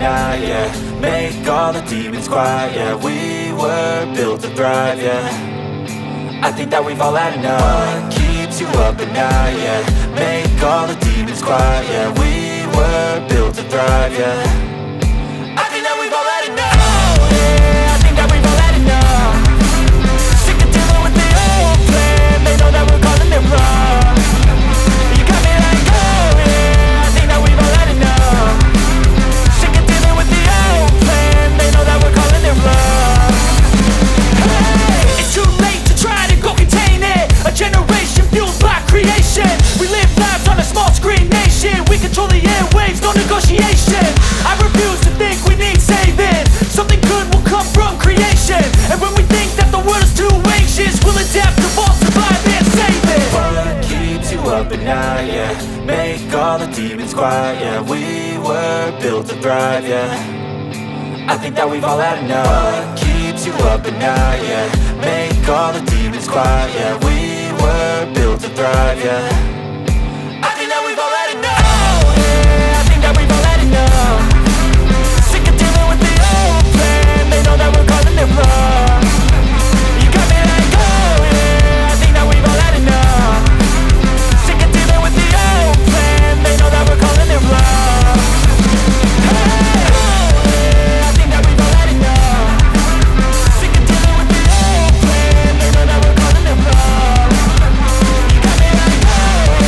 night, yeah. Make all the demons quiet, yeah. We were built to thrive, yeah. I think that we've all had enough. What keeps you up at night, yeah. Make all the demons quiet, yeah. We were built to thrive, yeah. I think that we've all had enough. Oh, yeah, I think that we've all had enough. Sick of dealing with the old plan. They know that we're calling it wrong. You got me like, oh yeah, I think that we've all had enough. Sick of dealing with the old plan. They know that we're calling it wrong. Hey, it's too late to try to go contain it. A generation fueled by creation. We live lives on a small screen nation. We control the airwaves, no negotiation. I refuse to think we need saving. Something good will come from creation. And when we think that the world is too anxious, we'll adapt, evolve, survive and save it. What keeps you up at night, yeah. Make all the demons quiet, yeah. We were built to thrive, yeah. I think that we've all had enough. What keeps you up at night, yeah. Make all the demons quiet, yeah. We were built to thrive, yeah. I think that we've all had enough. Oh yeah, I think that we've all had enough. Sick of dealing with the old plan. They know that we're calling it wrong. You got me like, oh yeah, I think that we've all had enough. Sick of dealing with the old plan. They know that we're calling it wrong. Hey, oh yeah, I think that we've all had enough. Sick of dealing with the old plan. They know that we're calling it wrong. You got me like, oh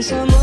semua